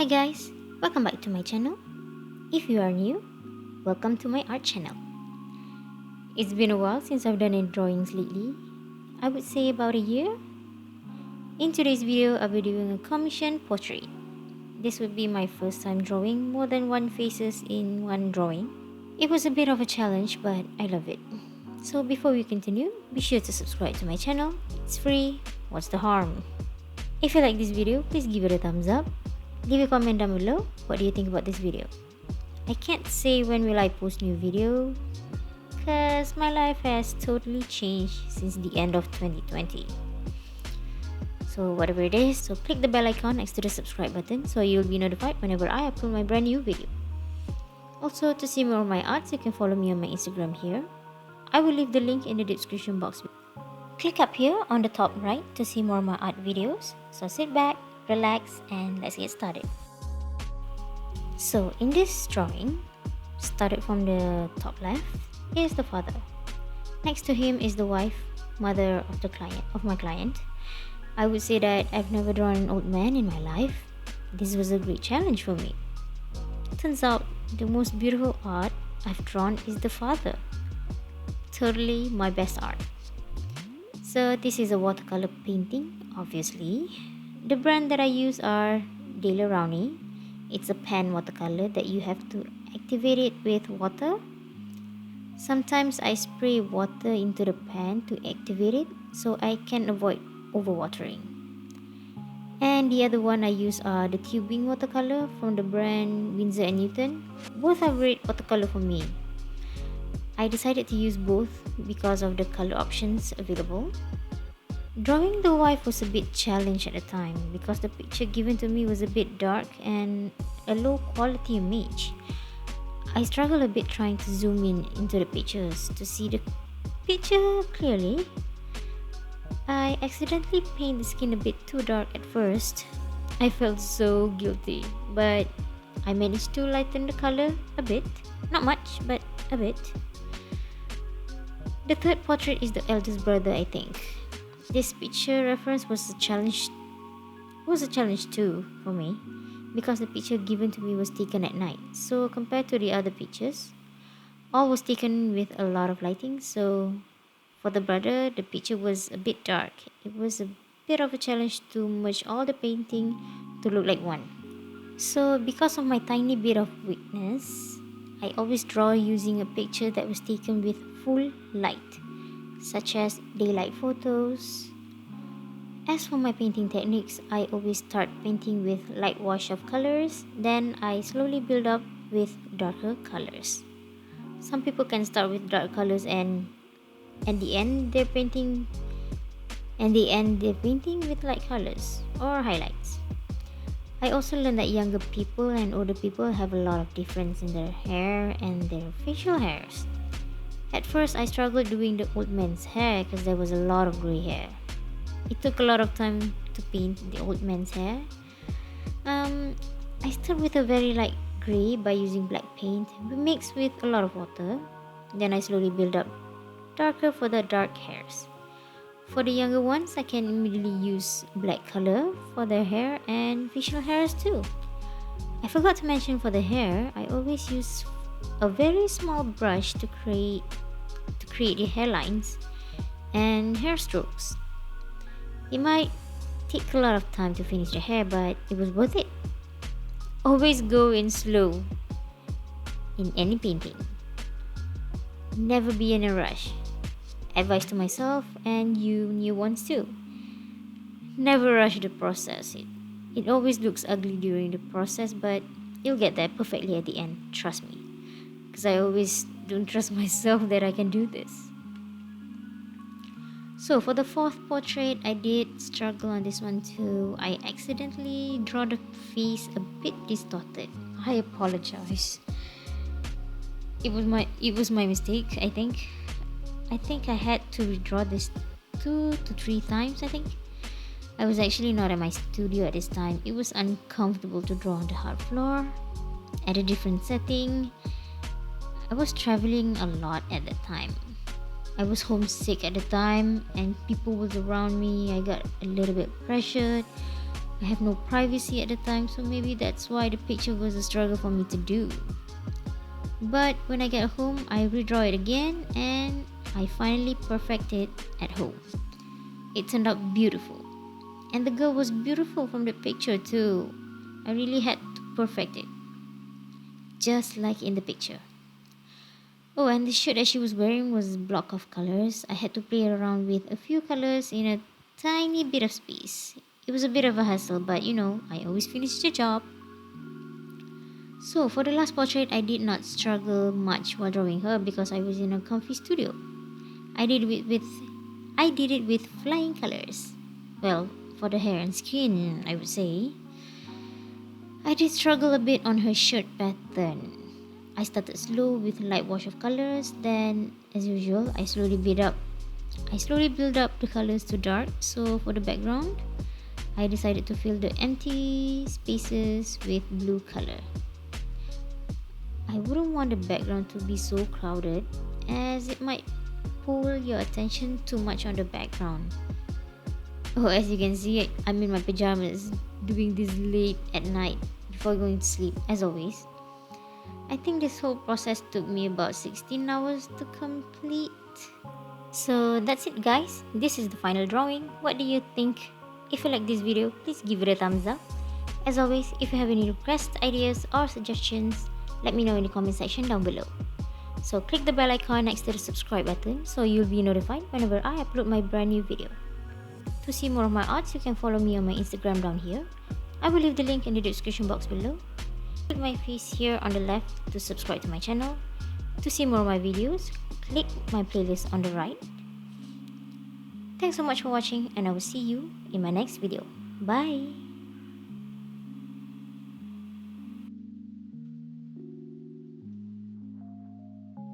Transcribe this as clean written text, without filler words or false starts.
Hi guys, welcome back to my channel. If you are new, welcome to my art channel. It's been a while since I've done any drawings lately. I would say about a year. In today's video, I'll be doing a commission portrait. This would be my first time drawing more than one faces in one drawing. It was a bit of a challenge, but I love it. So before we continue, be sure to subscribe to my channel. It's free. What's the harm? If you like this video, please give it a thumbs up. Leave a comment down below. What do you think about this video? I can't say when will I post new video because my life has totally changed since the end of 2020. So whatever it is, so click the bell icon next to the subscribe button so you'll be notified whenever I upload my brand new video. Also, to see more of my arts, you can follow me on my Instagram here. I will leave the link in the description box. Click up here on the top right to see more of my art videos. So sit back, relax, and let's get started. So in this drawing, started from the top left, is the father. Next to him is the wife, mother of my client. I would say that I've never drawn an old man in my life. This was a great challenge for me. Turns out the most beautiful art I've drawn is the father. Totally my best art. So this is a watercolor painting, obviously. The brand that I use are Daily Rowney. It's a pan watercolor that you have to activate it with water. Sometimes I spray water into the pan to activate it so I can avoid overwatering. And the other one I use are the tubing watercolor from the brand Winsor & Newton. Both are great watercolor for me. I decided to use both because of the color options available. Drawing the wife was a bit challenged at the time because the picture given to me was a bit dark and a low quality image. I struggled a bit trying to zoom in into the pictures to see the picture clearly. I accidentally painted the skin a bit too dark at first. I felt so guilty, but I managed to lighten the color a bit. Not much, but a bit. The third portrait is the eldest brother, I think. This picture reference was a challenge too for me because the picture given to me was taken at night. So compared to the other pictures, all was taken with a lot of lighting. So for the brother, the picture was a bit dark. It was a bit of a challenge to merge all the painting to look like one. So because of my tiny bit of weakness, I always draw using a picture that was taken with full light, such as daylight photos. As for my painting techniques, I always start painting with light wash of colors, then I slowly build up with darker colors. Some people can start with dark colors and at the end they're painting with light colors or highlights. I also learned that younger people and older people have a lot of difference in their hair and their facial hairs. At first, I struggled doing the old man's hair because there was a lot of grey hair. It took a lot of time to paint the old man's hair. I start with a very light grey by using black paint mixed with a lot of water. Then I slowly build up darker for the dark hairs. For the younger ones, I can immediately use black color for their hair and facial hairs too. I forgot to mention for the hair, I always use a very small brush to create the hairlines and hair strokes. It might take a lot of time to finish the hair, but it was worth it. Always go in slow in any painting. Never be in a rush. Advice to myself and you new ones too. Never rush the process. It always looks ugly during the process, but you'll get there perfectly at the end, trust me. Because I always don't trust myself that I can do this. So for the fourth portrait, I did struggle on this one too. I accidentally draw the face a bit distorted. I apologize. It was my mistake, I think. I think I had to redraw this 2 to 3 times, I think. I was actually not at my studio at this time. It was uncomfortable to draw on the hard floor at a different setting. I was traveling a lot at that time. I was homesick at the time and people was around me. I got a little bit pressured. I have no privacy at the time, so maybe that's why the picture was a struggle for me to do. But when I get home, I redraw it again and I finally perfected at home. It turned out beautiful. And the girl was beautiful from the picture too. I really had to perfect it, just like in the picture. Oh, and the shirt that she was wearing was a block of colors. I had to play around with a few colors in a tiny bit of space. It was a bit of a hassle, but I always finished the job. So for the last portrait, I did not struggle much while drawing her because I was in a comfy studio. I did it with flying colors. Well, for the hair and skin, I would say. I did struggle a bit on her shirt pattern. I started slow with a light wash of colors, then as usual, I slowly build up the colors to dark. So for the background, I decided to fill the empty spaces with blue color. I wouldn't want the background to be so crowded as it might pull your attention too much on the background. Oh, as you can see, I'm in my pajamas doing this late at night before going to sleep, as always. I think this whole process took me about 16 hours to complete. So that's it, guys. This is the final drawing. What do you think? If you like this video, please give it a thumbs up. As always, if you have any requests, ideas, or suggestions, let me know in the comment section down below. So click the bell icon next to the subscribe button so you'll be notified whenever I upload my brand new video. To see more of my arts, you can follow me on my Instagram down here. I will leave the link in the description box below. Click my face here on the left to subscribe to my channel. To see more of my videos, click my playlist on the right. Thanks so much for watching and I will see you in my next video. Bye!